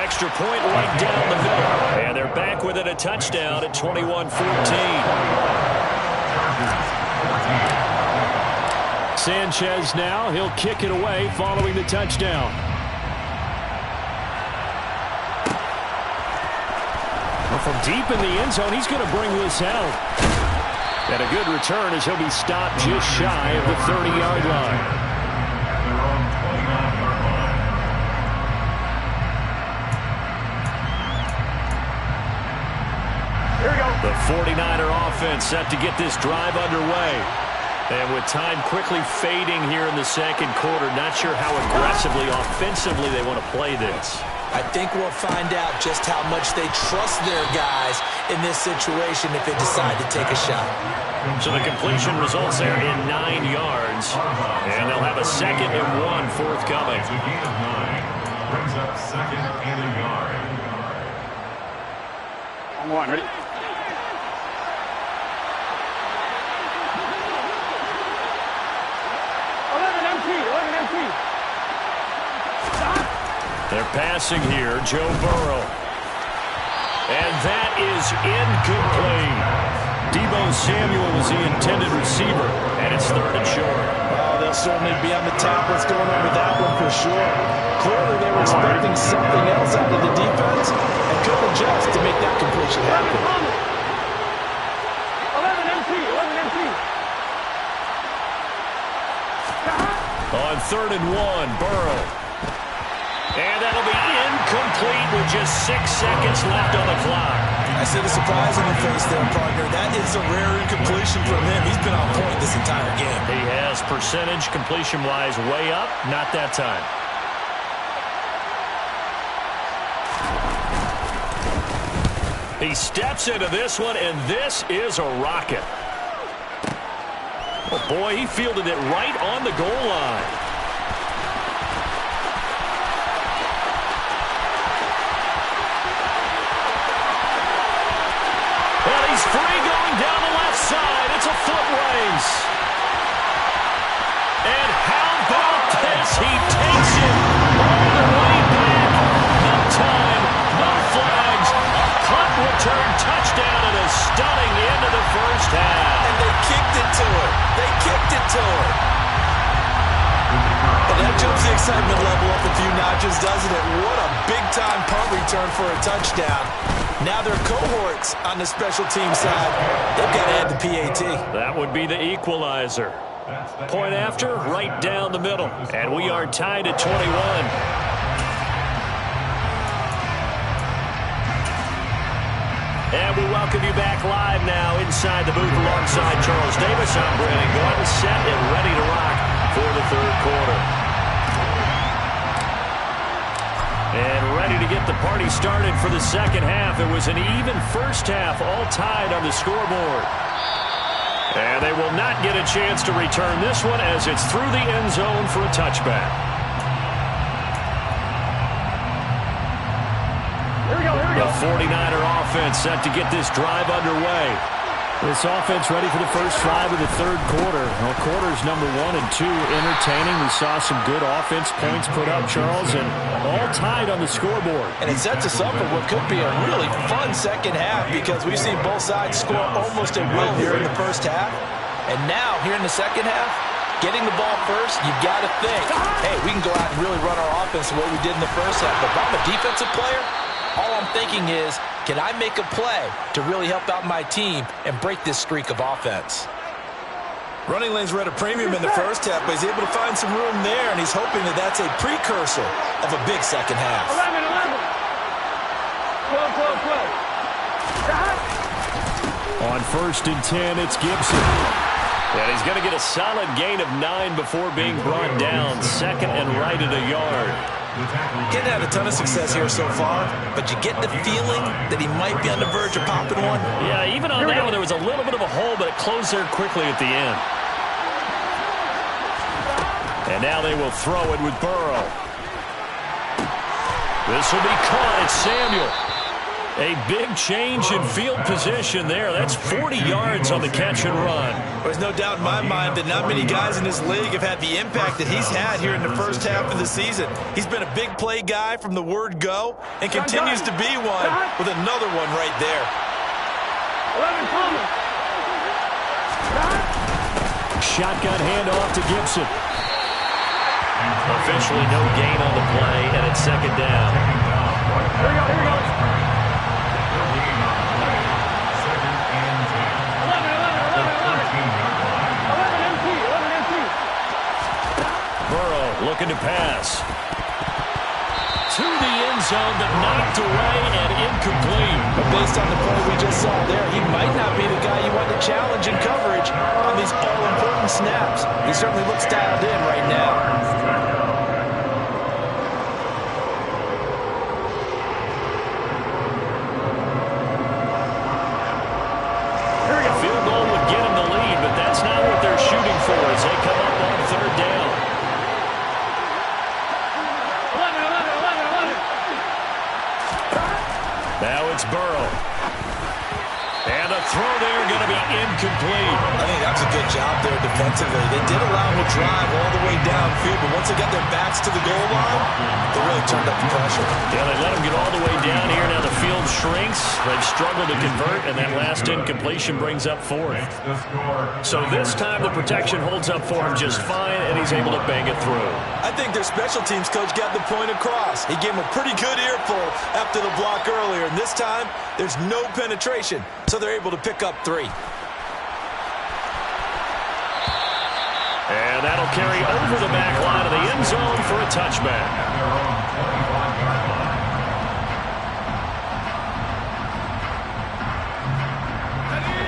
extra point right down the middle. And they're back with it, a touchdown at 21-14. Sanchez now, he'll kick it away following the touchdown. Well, from deep in the end zone, he's going to bring this out. And a good return as he'll be stopped just shy of the 30-yard line. The 49er offense set to get this drive underway. And with time quickly fading here in the second quarter, not sure how aggressively, offensively they want to play this. I think we'll find out just how much they trust their guys in this situation if they decide to take a shot. So the completion results there in 9 yards. And they'll have a 2nd and 1 forthcoming. Brings up 2nd and a yard. On one, ready? They're passing here, Joe Burrow. And that is incomplete. Deebo Samuel was the intended receiver, and it's 3rd and short. Oh, they'll certainly be on the top. What's going on with that one for sure. Clearly they were expecting something else out of the defense and couldn't adjust to make that completion happen. 11 MP. On 3rd and 1, Burrow. And that'll be incomplete with just 6 seconds left on the clock. I see the surprise in your face there, partner. That is a rare incompletion from him. He's been on point this entire game. He has percentage completion-wise way up. Not that time. He steps into this one, and this is a rocket. Oh, boy, he fielded it right on the goal line. And he's free going down the left side. It's a foot race. And how about this? He takes it all the way back. No time, no flags. A punt return touchdown and a stunning end of the first half. And they kicked it to her. They kicked it to her. And that jumps the excitement level up a few notches, doesn't it? What a big-time punt return for a touchdown. Now their cohorts on the special team side, they've got to add the PAT. That would be the equalizer. Point after, right down the middle. And we are tied at 21. And we welcome you back live now inside the booth alongside Charles Davis. I'm Brandon Gordon, set and ready to rock for the 3rd quarter. And ready to get the party started for the second half. It was an even first half, all tied on the scoreboard. And they will not get a chance to return this one as it's through the end zone for a touchback. Here we go. The 49er offense set to get this drive underway. This offense ready for the first drive of the 3rd quarter. Well, quarters number 1 and 2 entertaining. We saw some good offense points put up, Charles, and all tied on the scoreboard. And it sets us up for what could be a really fun second half because we've seen both sides score almost at will here in the first half. And now, here in the second half, getting the ball first, you've got to think, hey, we can go out and really run our offense the way we did in the first half. But if I'm a defensive player, all I'm thinking is, can I make a play to really help out my team and break this streak of offense? Running lanes were at a premium in the first half, but he's able to find some room there, and he's hoping that that's a precursor of a big second half. 11. 12. On 1st and 10, it's Gibson. And he's going to get a solid gain of 9 before being brought down. 2nd and right at a yard. Didn't have a ton of success here so far, but you get the feeling that he might be on the verge of popping one. Yeah, even on that one, there was a little bit of a hole, but it closed there quickly at the end. And now they will throw it with Burrow. This will be caught. It's Samuel. A big change in field position there. That's 40 yards on the catch and run. There's no doubt in my mind that not many guys in this league have had the impact that he's had here in the first half of the season. He's been a big play guy from the word go and continues to be one with another one right there. Shotgun handoff to Gibson. Officially no gain on the play, and it's second down. Here we go, here we go. Burrow looking to pass. To the end zone, but knocked away and incomplete. But based on the play we just saw there, he might not be the guy you want to challenge in coverage on these all-important snaps. He certainly looks dialed in right now. Field goal would get him the lead, but that's not what they're shooting for as they come up on third down. Now it's Burrow. And a throw there going to be incomplete. I think that's a good job there defensively. They did allow him to drive all the way downfield, but once they got their backs to the goal line, they really turned up the pressure. Yeah, they let him get all the way down here. Now the field shrinks. They've struggled to convert, and that last incompletion brings up fourth. So this time the protection holds up for him just fine, and he's able to bang it through. I think their special teams coach got the point across. He gave him a pretty good earful after the block earlier, and this time there's no penetration, so they're able to pick up 3. And that'll carry over the back line of the end zone for a touchback.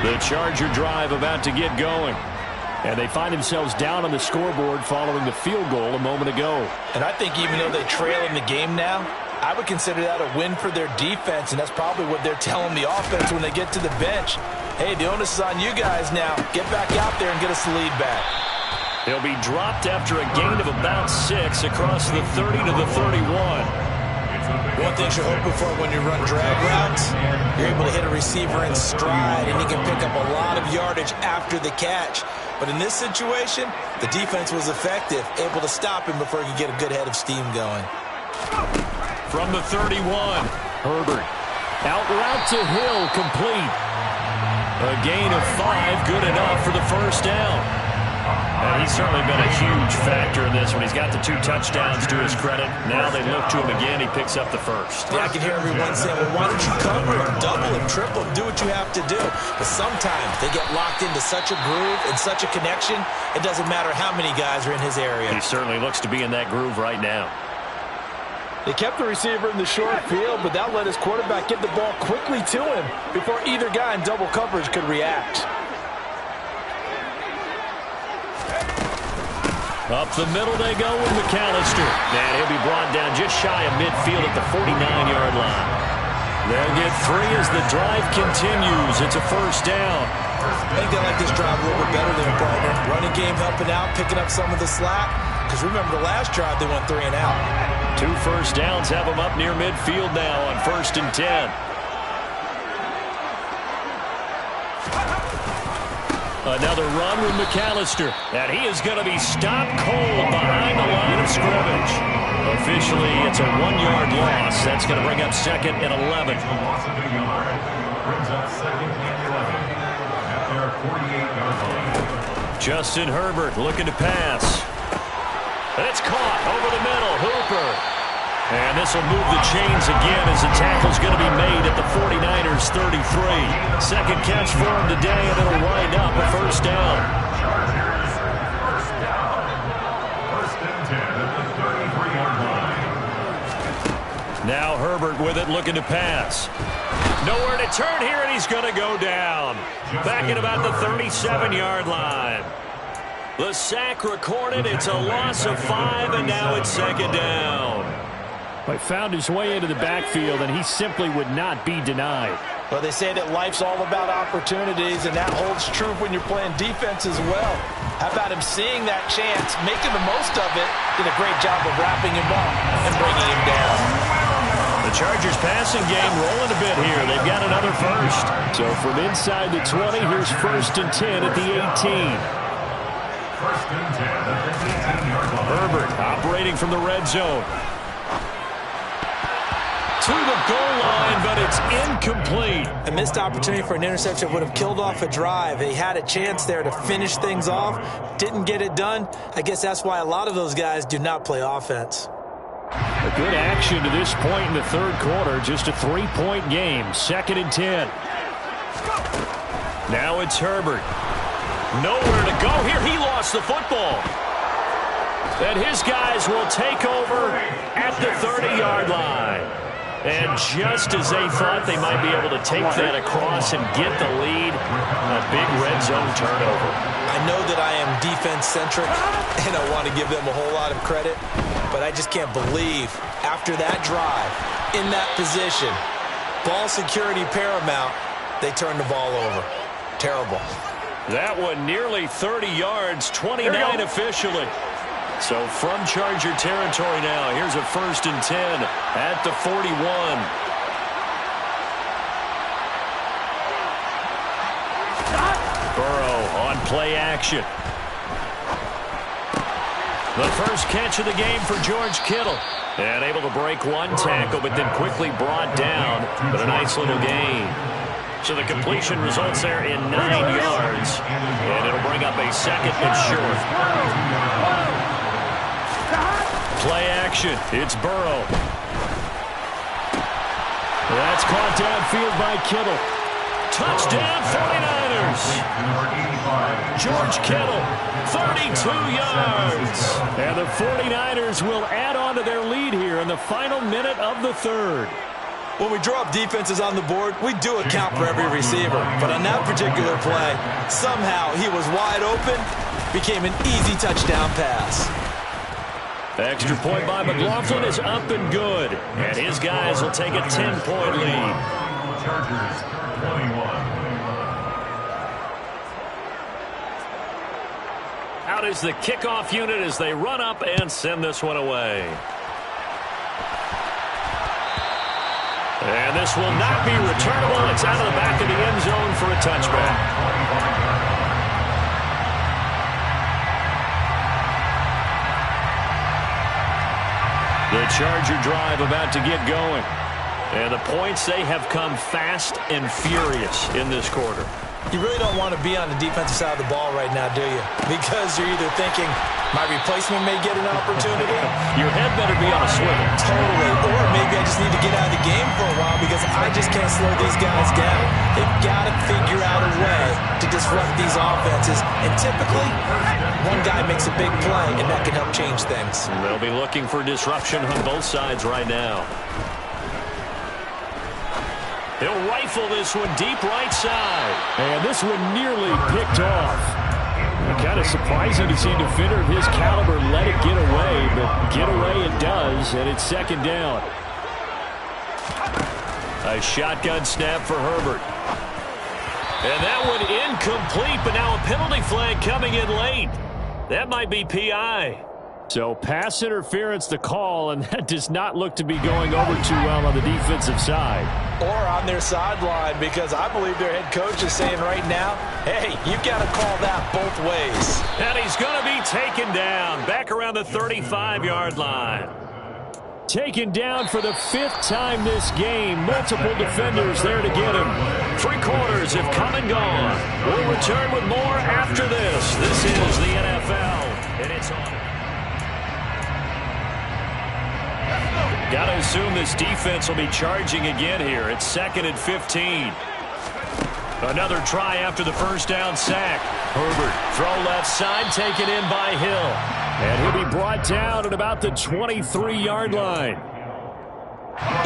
The Charger drive about to get going. And they find themselves down on the scoreboard following the field goal a moment ago. And I think even though they trail in the game now, I would consider that a win for their defense, and that's probably what they're telling the offense when they get to the bench. Hey, the onus is on you guys now. Get back out there and get us the lead back. He'll be dropped after a gain of about 6 across the 30 to the 31. One thing you're hoping for when you run drag routes, you're able to hit a receiver in stride, and he can pick up a lot of yardage after the catch. But in this situation, the defense was effective, able to stop him before he could get a good head of steam going. From the 31, Herbert. Out route to Hill, complete. A gain of 5, good enough for the first down. And he's certainly been a huge factor in this one. He's got the 2 touchdowns to his credit. Now they look to him again. He picks up the first. Yeah, I can hear everyone saying, well, why don't you cover him, double him, triple him, do what you have to do. But sometimes they get locked into such a groove and such a connection, it doesn't matter how many guys are in his area. He certainly looks to be in that groove right now. They kept the receiver in the short field, but that let his quarterback get the ball quickly to him before either guy in double coverage could react. Up the middle they go with McAllister. And he'll be brought down just shy of midfield at the 49-yard line. They'll get 3 as the drive continues. It's a first down. I think they like this drive a little bit better than partner. Running game helping out, picking up some of the slack. Because remember the last drive they went 3 and out. 2 first downs have them up near midfield now on 1st and 10. Another run with McAllister. And he is going to be stopped cold behind the line of scrimmage. Officially, it's a 1-yard loss. That's going to bring up 2nd and 11. Loss of a yard. Brings up 2nd and 11 at their 48-yard line. Justin Herbert looking to pass. And it's caught over the middle. Hooper. And this will move the chains again as the tackle's going to be made at the 49ers 33. Second catch for him today, and it'll wind up a first down. Chargers, first down. 1st and 10 at the 33-yard line. Now Herbert with it, looking to pass. Nowhere to turn here, and he's going to go down. Back at about the 37-yard line. The sack recorded. It's a loss of 5, and now it's 2nd down. He found his way into the backfield, and he simply would not be denied. Well, they say that life's all about opportunities, and that holds true when you're playing defense as well. How about him seeing that chance, making the most of it, did a great job of wrapping him up and bringing him down. The The Chargers passing game rolling a bit here. They've got another first. So from inside the 20, here's 1st and 10 at the 18. 1st and 10 at the 18-yard line. Herbert operating from the red zone. To the goal line, but it's incomplete. A missed opportunity for an interception would have killed off a drive. They had a chance there to finish things off. Didn't get it done. I guess that's why a lot of those guys do not play offense. A good action to this point in the third quarter. Just a 3-point game. 2nd and 10. Now it's Herbert. Nowhere to go here. He lost the football. And his guys will take over at the 30-yard line. And just as they thought they might be able to take that across and get the lead, a big red zone turnover. I know that I am defense-centric, and I want to give them a whole lot of credit, but I just can't believe after that drive, in that position, ball security paramount, they turned the ball over. Terrible. That one nearly 30 yards, 29 officially. So from Charger territory now, here's a 1st and 10 at the 41. Burrow on play action. The first catch of the game for George Kittle. And able to break one tackle, but then quickly brought down. But a nice little gain. So the completion results there in 9 yards. And it'll bring up a 2nd and short. Play action. It's Burrow. That's caught downfield by Kittle. Touchdown 49ers. George Kittle, 32 yards. And the 49ers will add on to their lead here in the final minute of the third. When we draw up defenses on the board, we do account for every receiver. But on that particular play, somehow he was wide open, became an easy touchdown pass. Extra point by McLaughlin is up and good. And his guys will take a 10-point lead. Chargers 21. Out is the kickoff unit as they run up and send this one away. And this will not be returnable. It's out of the back of the end zone for a touchback. The Charger drive about to get going. And the points, they have come fast and furious in this quarter. You really don't want to be on the defensive side of the ball right now, do you? Because you're either thinking, my replacement may get an opportunity. Your head better be on a swivel. Totally. Or maybe I just need to get out of the game for a while because I just can't slow these guys down. They've got to figure out a way to disrupt these offenses. And typically, one guy makes a big play, and that can help change things. And they'll be looking for disruption on both sides right now. He'll rifle this one deep right side. And this one nearly picked off. Kind of surprising to see a defender of his caliber let it get away, but get away it does, and it's 2nd down. A shotgun snap for Herbert. And that one incomplete, but now a penalty flag coming in late. That might be PI. So pass interference the call, and that does not look to be going over too well on the defensive side. Or on their sideline, because I believe their head coach is saying right now, hey, you've got to call that both ways. And he's going to be taken down back around the 35-yard line. Taken down for the 5th time this game. Multiple defenders there to get him. 3 quarters have come and gone. We'll return with more after this. This is the NFL, and it's on. Got to assume this defense will be charging again here. It's 2nd and 15. Another try after the first down sack. Herbert, throw left side, taken in by Hill. And he'll be brought down at about the 23-yard line.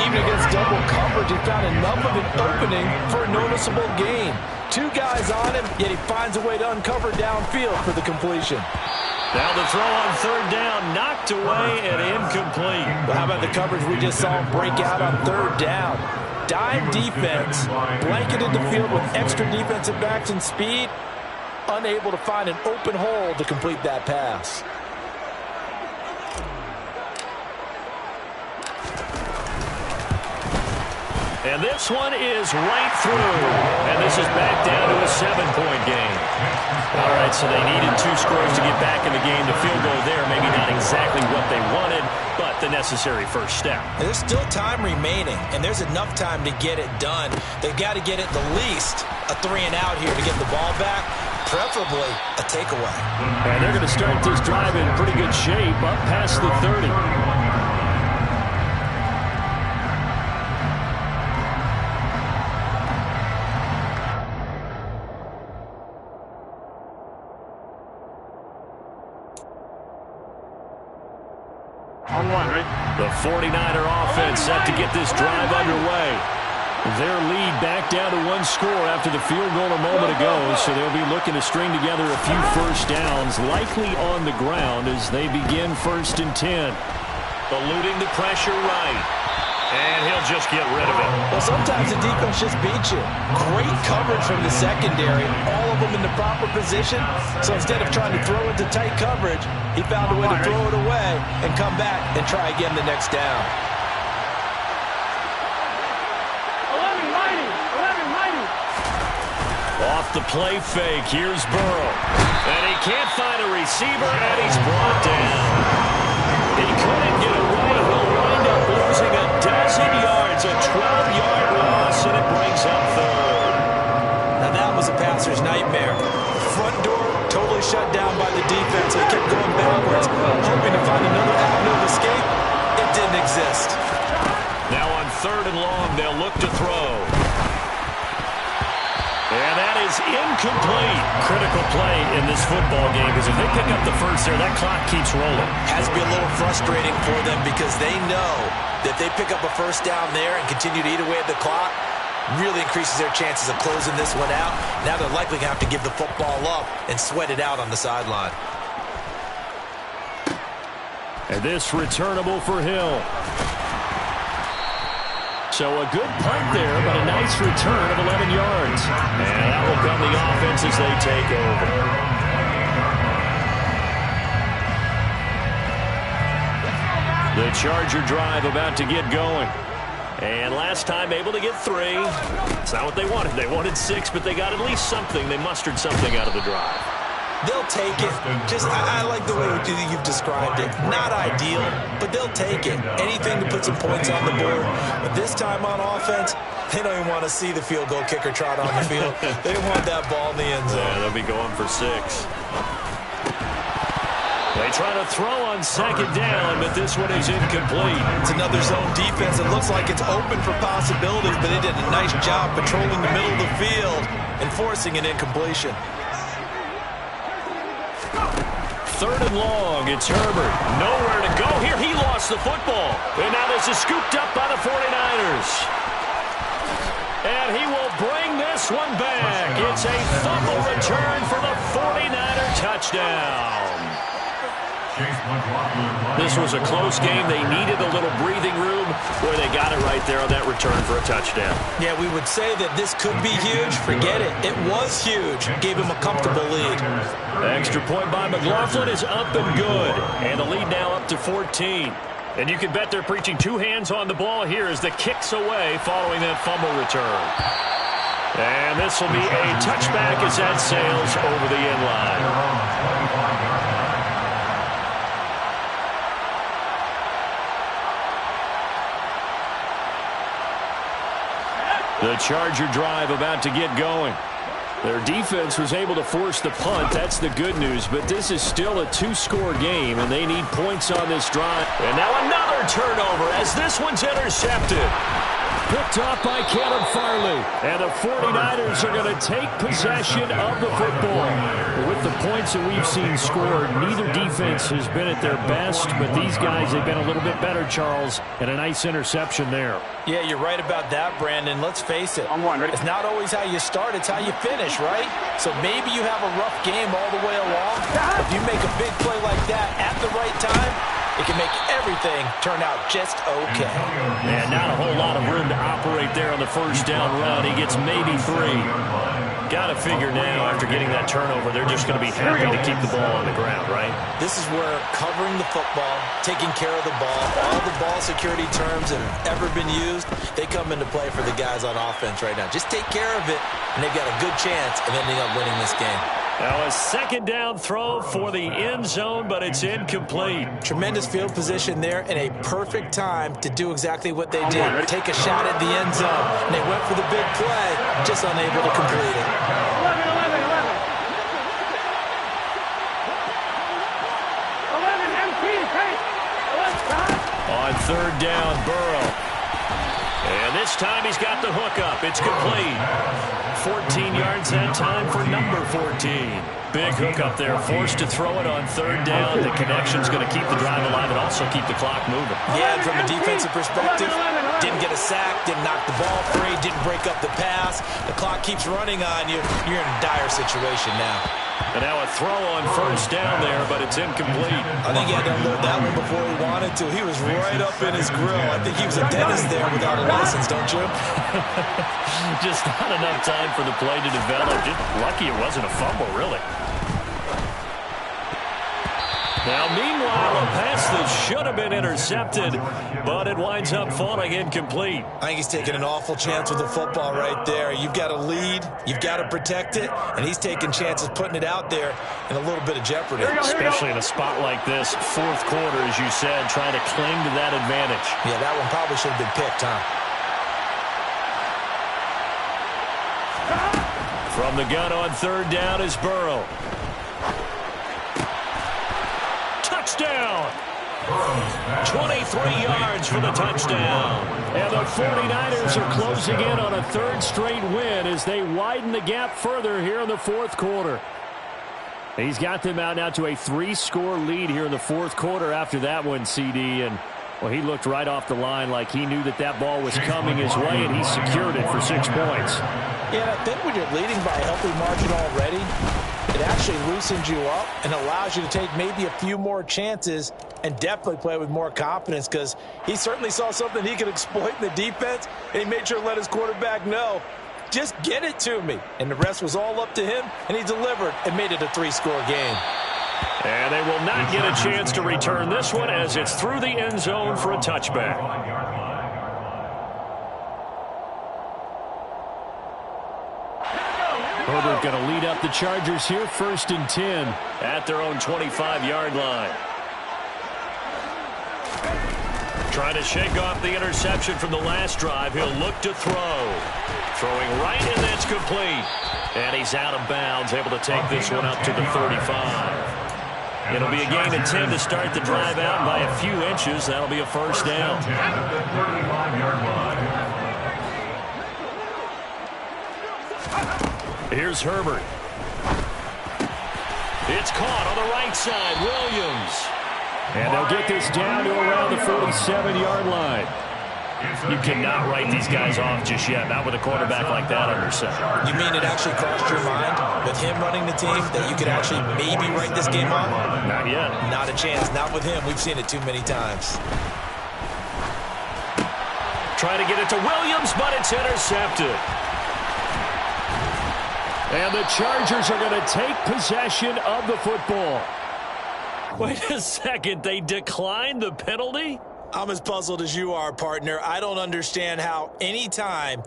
Even against double coverage, he found enough of an opening for a noticeable gain. 2 guys on him, yet he finds a way to uncover downfield for the completion. Now the throw on 3rd down, knocked away and incomplete. But how about the coverage we just saw him break out on 3rd down? Dime defense, blanketed the field with extra defensive backs and speed, unable to find an open hole to complete that pass. And this one is right through. And this is back down to a 7-point game. All right, so they needed 2 scores to get back in the game. The field goal there, maybe not exactly what they wanted, but the necessary first step. There's still time remaining, and there's enough time to get it done. They've got to get it the least a 3-and-out here to get the ball back, preferably a takeaway. And they're going to start this drive in pretty good shape, up past the 30. On one, right? The 49er offense set to get this drive underway. Their lead back down to 1 score after the field goal a moment ago, so they'll be looking to string together a few first downs, likely on the ground as they begin 1st and 10. Eluding the pressure right. And he'll just get rid of it. Well, sometimes the defense just beats you. Great coverage from the secondary, all of them in the proper position. So instead of trying to throw into tight coverage, he found a way to throw it away and come back and try again the next down. 11-90. Off the play fake, here's Burrow. And he can't find a receiver, and he's brought down. He couldn't get away. He'll wind up losing a dozen yards, a 12-yard loss, and it brings up 3rd. Now that was a passer's nightmare. The front door totally shut down by the defense. They kept going backwards, hoping to find another avenue of escape. It didn't exist. Now on 3rd and long, they'll look to throw. And that is incomplete. Critical play in this football game, because if they pick up the first there, that clock keeps rolling. Has to be a little frustrating for them because they know that if they pick up a first down there and continue to eat away at the clock, really increases their chances of closing this one out. Now they're likely going to have to give the football up and sweat it out on the sideline. And this returnable for Hill. So a good punt there, but a nice return of 11 yards. And that will come the offense as they take over. The Charger drive about to get going. And last time able to get 3. It's not what they wanted. They wanted 6, but they got at least something. They mustered something out of the drive. They'll take it. I like the way you've described it. Not ideal, but they'll take it. Anything to put some points on the board. But this time on offense, they don't even want to see the field goal kicker trot on the field. They want that ball in the end zone. Yeah, they'll be going for 6. They try to throw on 2nd down, but this one is incomplete. It's another zone defense. It looks like it's open for possibilities, but they did a nice job patrolling the middle of the field and forcing an incompletion. 3rd and long, it's Herbert. Nowhere to go here. He lost the football. And now this is scooped up by the 49ers. And he will bring this one back. It's a fumble return for the 49er touchdown. This was a close game. They needed a little breathing room where they got it right there on that return for a touchdown. Yeah, we would say that this could be huge. Forget it. It was huge. Gave him a comfortable lead. Extra point by McLaughlin is up and good. And the lead now up to 14. And you can bet they're preaching 2 hands on the ball here as the kick's away following that fumble return. And this will be a touchback as that sails over the end line. The Charger drive about to get going. Their defense was able to force the punt. That's the good news. But this is still a 2-score game, and they need points on this drive. And now another turnover as this one's intercepted. Picked off by Caleb Farley. And the 49ers are going to take possession of the football. With the points that we've seen scored, neither defense has been at their best, but these guys have been a little bit better, Charles, and a nice interception there. Yeah, you're right about that, Brandon. Let's face it. It's not always how you start, it's how you finish, right? So maybe you have a rough game all the way along. If you make a big play like that at the right time, it can make everything turn out just okay. And not a whole lot of room to operate there on the first down run. He gets maybe 3. Got to figure now, after getting that turnover, they're just going to be happy to keep the ball on the ground, right? This is where covering the football, taking care of the ball, all the ball security terms that have ever been used, they come into play for the guys on offense right now. Just take care of it, and they've got a good chance of ending up winning this game. Now a second down throw for the end zone, but it's incomplete. Tremendous field position there and a perfect time to do exactly what they did. Take a shot at the end zone. And they went for the big play, just unable to complete it. 11 empty, hey! On third down, Burrow. And this time he's got the hook up. It's complete. 14 yards that time for number 14. Big hook up there, forced to throw it on third down. The connection's going to keep the drive alive and also keep the clock moving. Yeah, from a defensive perspective, didn't get a sack, didn't knock the ball free, didn't break up the pass. The clock keeps running on you. You're in a dire situation now. And now a throw on first down there, but it's incomplete. I think he had to unload that one before he wanted to. He was right up in his grill. I think he was a dentist there without a license, don't you? Just not enough time for the play to develop. Just lucky it wasn't a fumble, really. Now, meanwhile, a pass that should have been intercepted, but it winds up falling incomplete. I think he's taking an awful chance with the football right there. You've got to lead, you've got to protect it, and he's taking chances putting it out there in a little bit of jeopardy. Especially in a spot like this, fourth quarter, as you said, trying to cling to that advantage. Yeah, that one probably should have been picked, huh? From the gun on third down is Burrow. Touchdown! 23 yards for the touchdown. And the 49ers are closing in on a third straight win as they widen the gap further here in the fourth quarter. He's got them out now to a 3-score lead here in the fourth quarter after that one, CD. And, well, he looked right off the line like he knew that that ball was coming his way, and he secured it for 6 points. Yeah, I think when you're leading by a healthy margin already, it actually loosens you up and allows you to take maybe a few more chances and definitely play with more confidence, because he certainly saw something he could exploit in the defense, and he made sure to let his quarterback know, just get it to me. And the rest was all up to him, and he delivered and made it a 3-score game. And they will not get a chance to return this one as it's through the end zone for a touchback. Herbert going to lead up the Chargers here, 1st and 10 at their own 25-yard line. Trying to shake off the interception from the last drive. He'll look to throw. Throwing right, and that's complete. And he's out of bounds, able to take this one up to the 35. It'll be a gain of 10 to start the drive out by a few inches. That'll be a first down. Here's Herbert. It's caught on the right side. Williams. And they'll get this down to around the 47-yard line. You cannot write these guys off just yet, not with a quarterback like that under center. You mean it actually crossed your mind with him running the team that you could actually maybe write this game off? Not yet. Not a chance. Not with him. We've seen it too many times. Trying to get it to Williams, but it's intercepted. And the Chargers are going to take possession of the football. Wait a second. They declined the penalty? I'm as puzzled as you are, partner. I don't understand how any time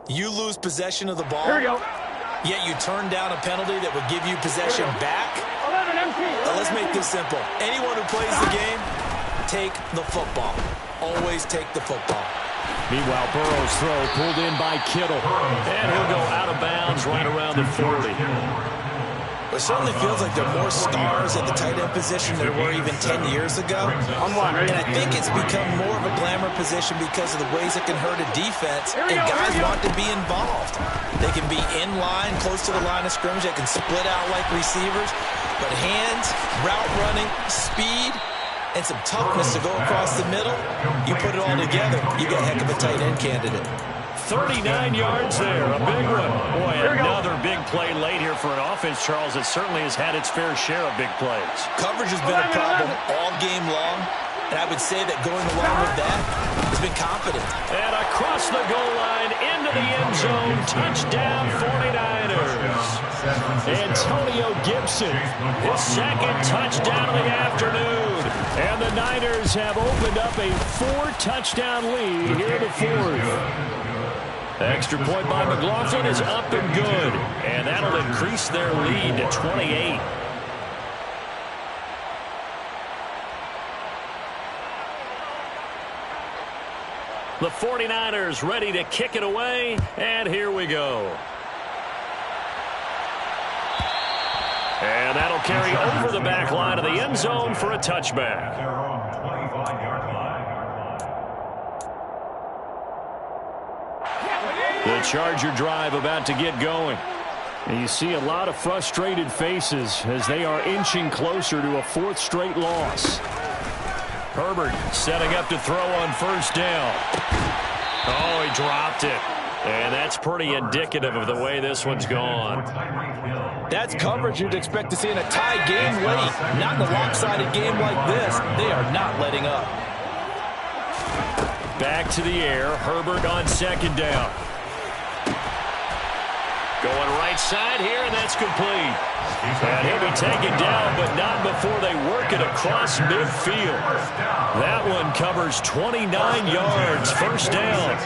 you lose possession of the ball, yet you turn down a penalty that would give you possession back. Let's make this simple. Anyone who plays the game, take the football. Always take the football. Meanwhile, Burrow's throw pulled in by Kittle. And he'll go out of bounds right around the 40. It certainly feels like there are more stars at the tight end position than there were even 10 years ago. And I think it's become more of a glamour position because of the ways it can hurt a defense. And guys want to be involved. They can be in line, close to the line of scrimmage. They can split out like receivers. But hands, route running, speed, and some toughness to go across the middle, you put it all together, you got a heck of a tight end candidate. 39 yards there, a big one. Boy, another big play late here for an offense, Charles, that certainly has had its fair share of big plays. Coverage has been a problem all game long, And I would say that going along with that has been confident. And across the goal line, into the end zone, touchdown 49ers. Antonio Gibson, his second touchdown of the afternoon. And the Niners have opened up a 4-touchdown lead here in the fourth. Extra point by McLaughlin is up and good. And that'll increase their lead to 28. The 49ers ready to kick it away, and here we go. And that'll carry over the back line of the end zone for a touchback. Their own 25-yard line. The Charger drive about to get going. And you see a lot of frustrated faces as they are inching closer to a 4th straight loss. Herbert setting up to throw on first down. Oh, he dropped it. And that's pretty indicative of the way this one's gone. That's coverage you'd expect to see in a tie game late. Not in a lopsided game like this. They are not letting up. Back to the air. Herbert on second down. Going right side here, and that's complete. And he'll be taken down, but not before they work it across midfield. That one covers 29 yards. First down.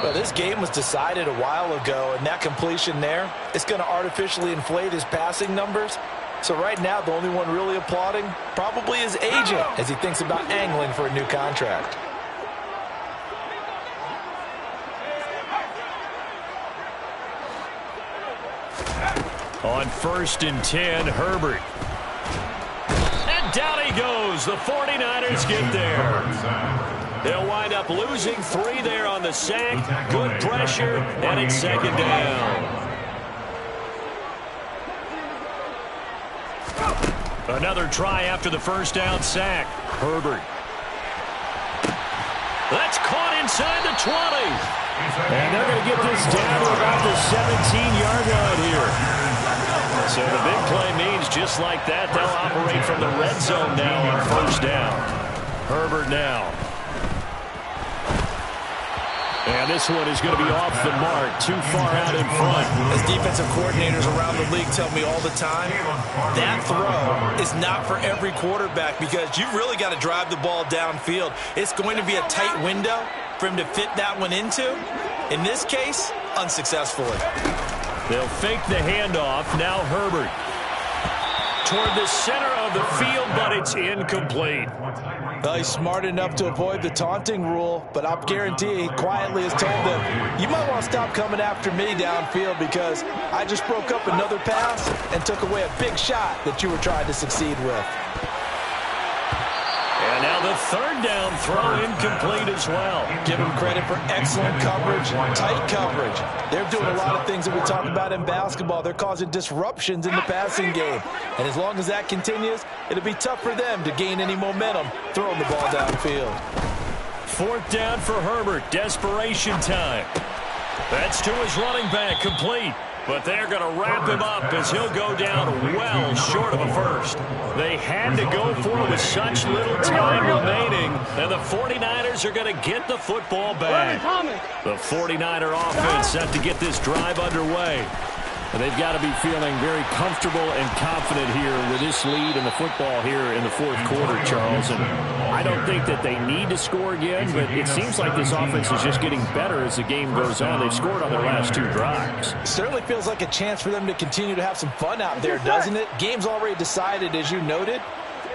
Well, this game was decided a while ago, and that completion there is going to artificially inflate his passing numbers. So right now, the only one really applauding probably his agent as he thinks about angling for a new contract. On 1st and 10, Herbert. And down he goes. The 49ers get there. They'll wind up losing 3 there on the sack. Good pressure, and it's second down. Another try after the first down sack. Herbert. That's caught inside the 20. And they're going to get this down to about the 17-yard line here. So the big play means just like that, they'll operate from the red zone now on first down. Herbert now. And this one is going to be off the mark, too far out in front. As defensive coordinators around the league tell me all the time, that throw is not for every quarterback because you've really got to drive the ball downfield. It's going to be a tight window for him to fit that one into. In this case, unsuccessfully. They'll fake the handoff. Now Herbert. Toward the center of the field, but it's incomplete. Well, he's smart enough to avoid the taunting rule, but I'll guarantee he quietly has told them, you might want to stop coming after me downfield because I just broke up another pass and took away a big shot that you were trying to succeed with. And now the third down throw incomplete as well. Give him credit for excellent coverage, tight coverage. They're doing a lot of things that we talk about in basketball. They're causing disruptions in the passing game. And as long as that continues, it'll be tough for them to gain any momentum throwing the ball downfield. 4th down for Herbert. Desperation time. That's to his running back, complete. But they're going to wrap him up as he'll go down well short of a first. They had to go for it with such little time remaining, and the 49ers are going to get the football back. The 49er offense set to get this drive underway. And they've got to be feeling very comfortable and confident here with this lead in the football here in the 4th quarter, Charles. And I don't think that they need to score again, but it seems like this offense is just getting better as the game goes on. They've scored on their last 2 drives. Certainly feels like a chance for them to continue to have some fun out there, doesn't it? Game's already decided, as you noted.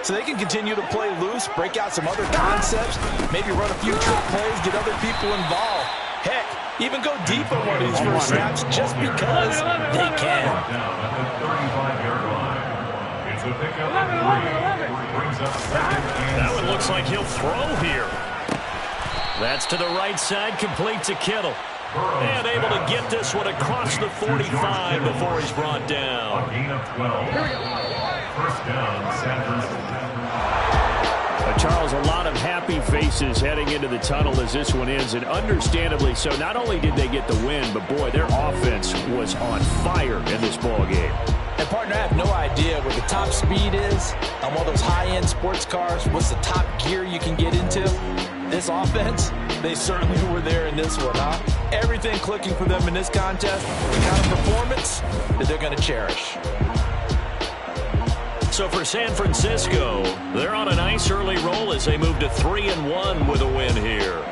So they can continue to play loose, break out some other concepts, maybe run a few trick plays, get other people involved. Heck, even go deep on one of these first snaps just because they can. Down at the 35-yard line. It's a pickup of 3. Brings up second and That one looks like he'll throw here. That's to the right side, complete to Kittle. And able to get this one across the 45 before he's brought down. a gain of 12. First down, San Francisco. Charles, a lot of happy faces heading into the tunnel as this one ends, and understandably so. Not only did they get the win, but boy, their offense was on fire in this ball game. And, partner, I have no idea what the top speed is on one of those high-end sports cars. What's the top gear you can get into? This offense, they certainly were there in this one, huh? Everything clicking for them in this contest, the kind of performance that they're going to cherish. So for San Francisco, they're on a nice early roll as they move to 3-1 with a win here.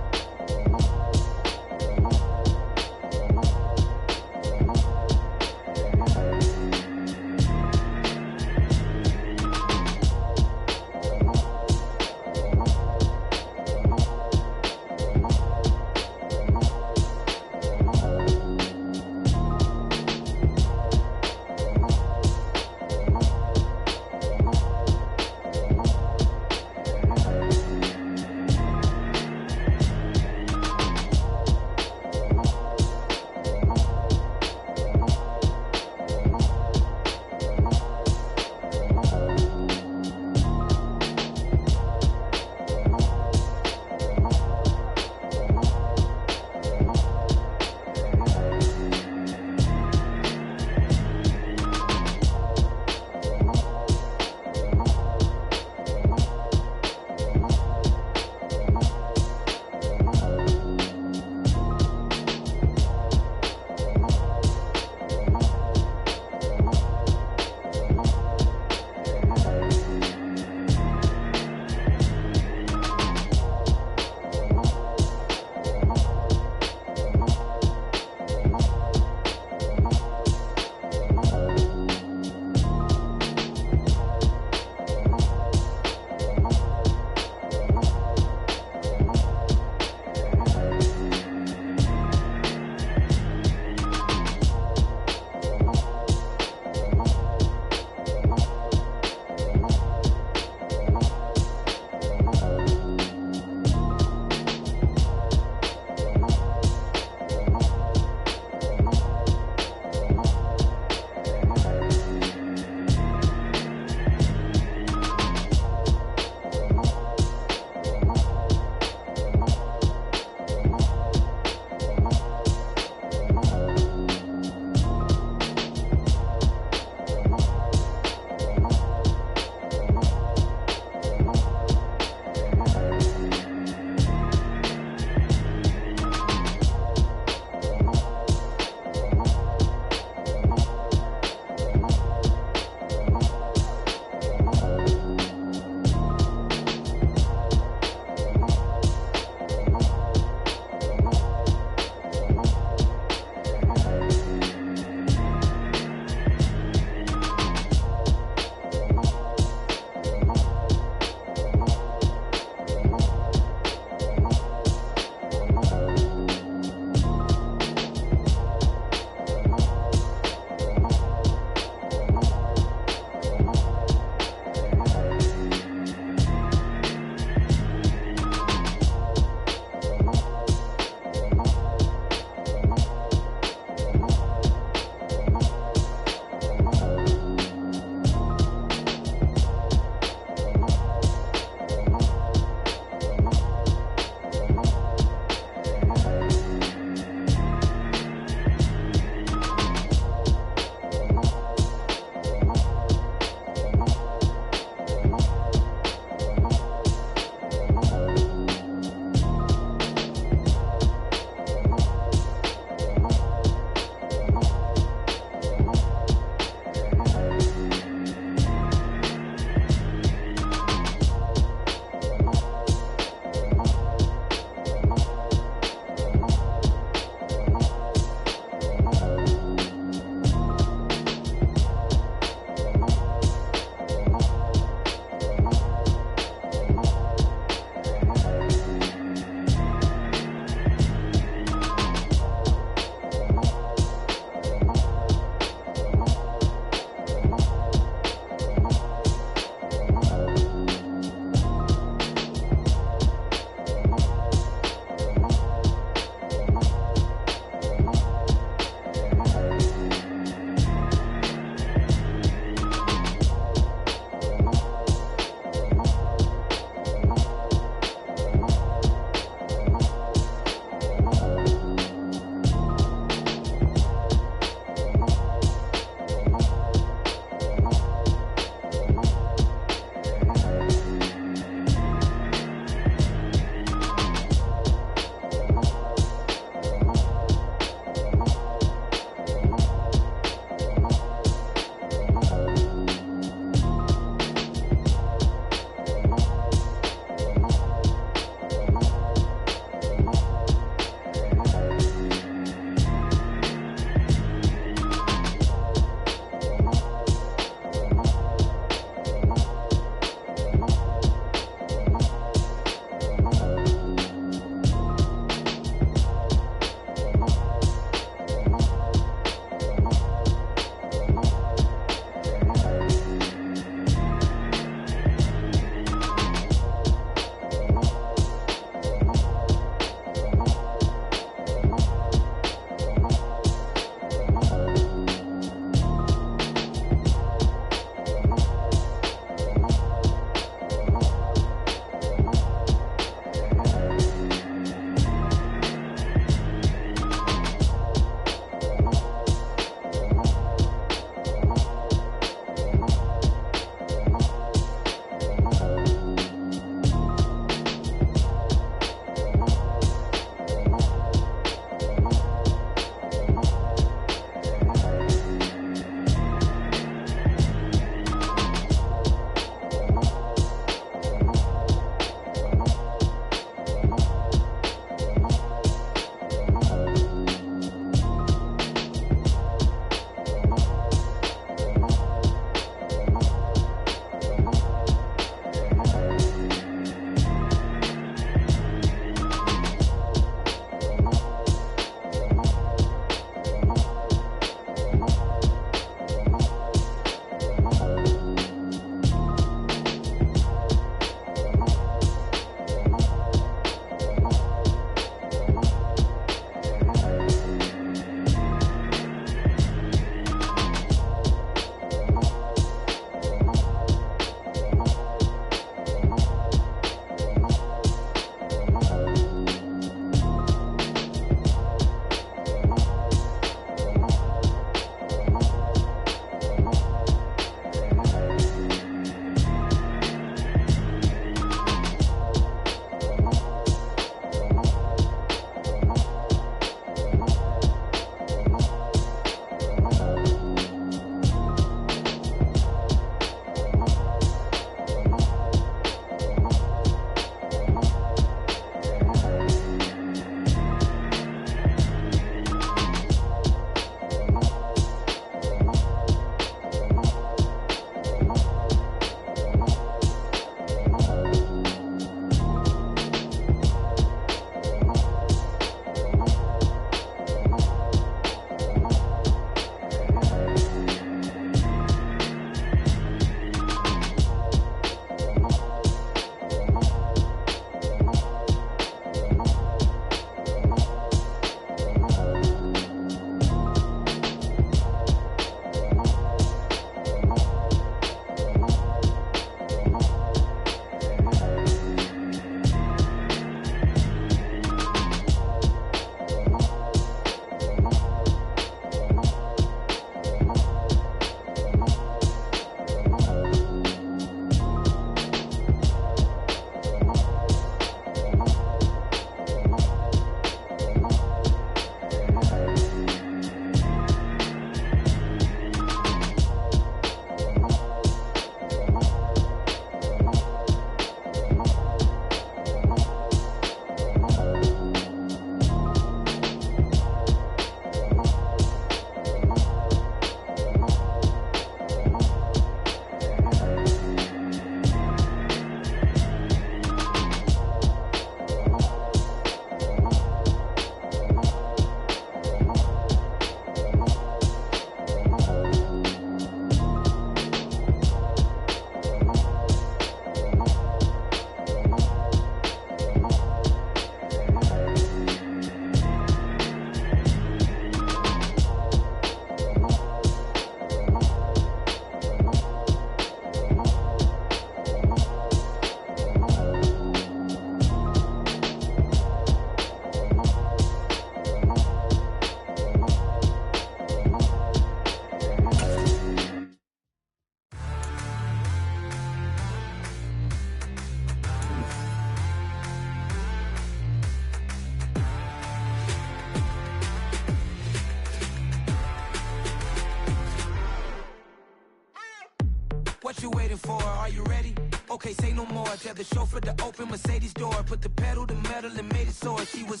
What you waiting for? Are you ready? Okay, say no more. Tell the chauffeur to open Mercedes door. Put the pedal to metal and made it soar. She was,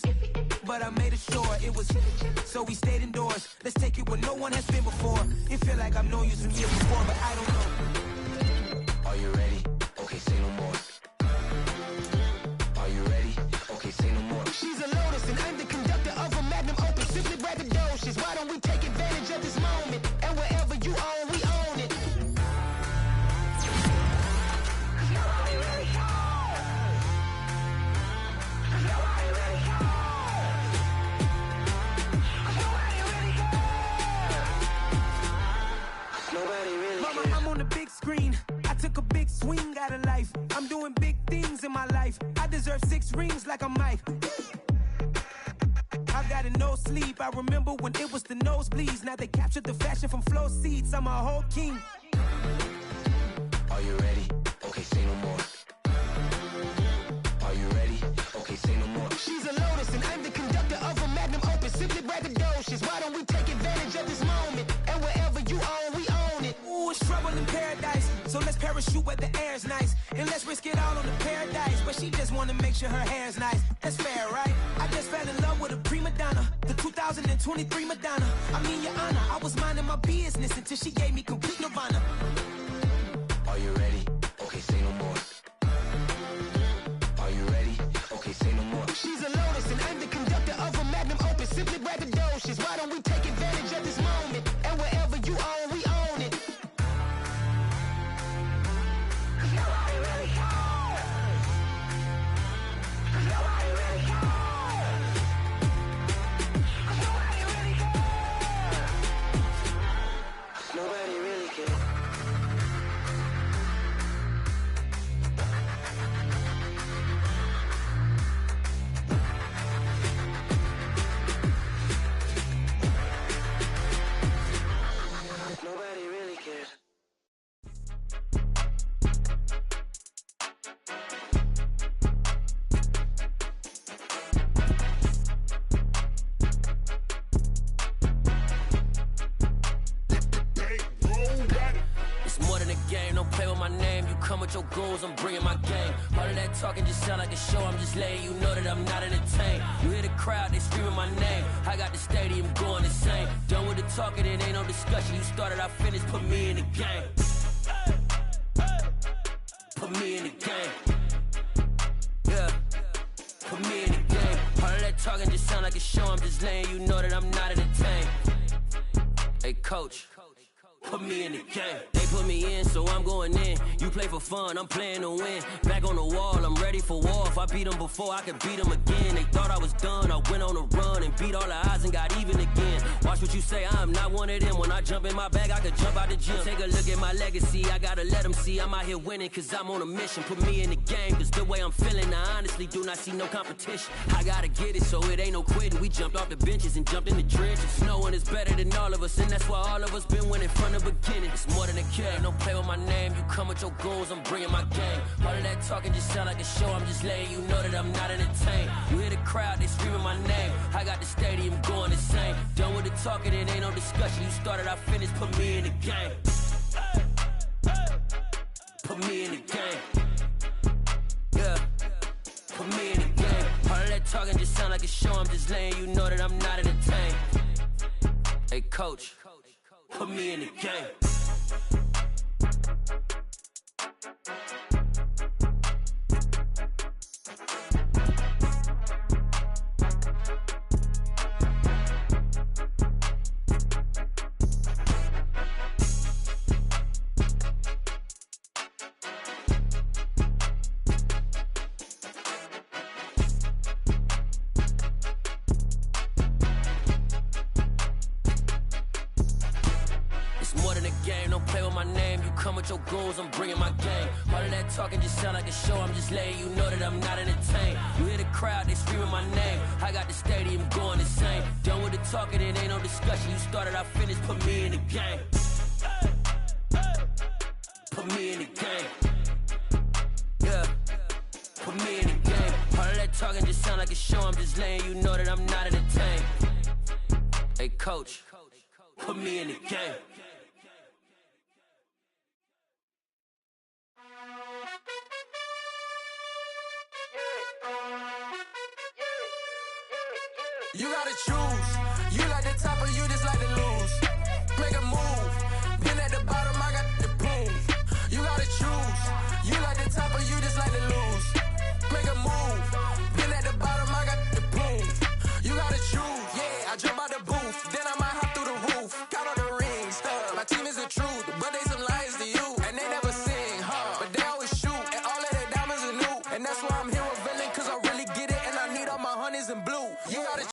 but I made it sure it was. So we stayed indoors. Let's take it where no one has been before. It feel like I've known you some years before, but I don't know. Are you ready? Okay, say no more. Are you ready? Okay, say no more. She's a Lotus and I'm the conductor of a Magnum Opus. Simply braggadocious. Why don't we take advantage of this moment? And wherever you own, we own it. Mama, I'm on the big screen. I took a big swing out of life. I'm doing big things in my life. I deserve 6 rings like I'm Mike. I got no sleep. I remember when it was the nosebleeds. Now they captured the fashion from flow seats. I'm a whole king. Are you ready? Okay, say no more. Are you ready? Okay, say no more. She's a Lotus and I'm the conductor of a Magnum Opus. Simply braggadocious. Why don't we take advantage of this moment? And wherever you own, we own it. Ooh, it's trouble in paradise. So let's parachute where the air's nice. And let's risk it all on the paradise. But she just wanna make sure her hair's nice. That's fair, right? I just fell in love with a prima donna. The 2023 Madonna. I mean, your honor, I was minding my business until she gave me complete nirvana. Are you ready? Okay, say no more. Are you ready? Okay, say no more. She's a Lotus and I'm the conductor of a Magnum Opus. Simply braggadocious. Why don't we take advantage of this moment? And wherever you own, we own it. Nobody really cares. Nobody really cares. It's more than a game, don't play with my name. You come with your goons, I'm bringing my game. All of that talking just sound like a show, I'm just letting you know that I'm not entertained. You hear the crowd, they screaming my name. I got the stadium going insane. Done with the talking, it ain't no discussion. You started, I finished, put me in the game. Put me in the game. Yeah, put me in the game. All of that talking just sound like a show, I'm just letting you know that I'm not entertained. Hey coach, put me in the game. They put me in, so I'm going in. You play for fun, I'm playing to win. Back on the wall, I'm ready for war. If I beat them before, I could beat them again. They thought I was done, I went on a run and beat all the odds and got even again. Watch what you say, I'm not one of them. When I jump in my bag, I could jump out the gym. Take a look at my legacy, I gotta let them see I'm out here winning, cause I'm on a mission. Put me in the game, cause the way I'm feeling, I honestly do not see no competition. I gotta get it, so it ain't no quitting. We jumped off the benches and jumped in the trenches. No one is better than all of us, and that's why all of us been winning from the beginning. It's more than a game, don't play with my name. You come with your goons, I'm bringing my game. All of that talking just sound like a show, I'm just letting you know that I'm not entertained. You hear the crowd, they screaming my name. I got the stadium going insane. Done with the talking, it ain't no discussion. You started, I finished, put me in the game. Put me in the game. Yeah, put me in the game. All of that talking just sound like a show, I'm just letting you know that I'm not entertained. Hey coach, put me in the game. Your goals, I'm bringing my game. All of that talking just sound like a show, I'm just letting you know that I'm not entertained. You hear the crowd, they screaming my name. I got the stadium going insane. Done with the talking, it ain't no discussion. You started, I finished, put me in the game. Put me in the game. Yeah, put me in the game. All of that talking just sound like a show, I'm just letting you know that I'm not entertained. Hey coach, put me in the game. You gotta choose.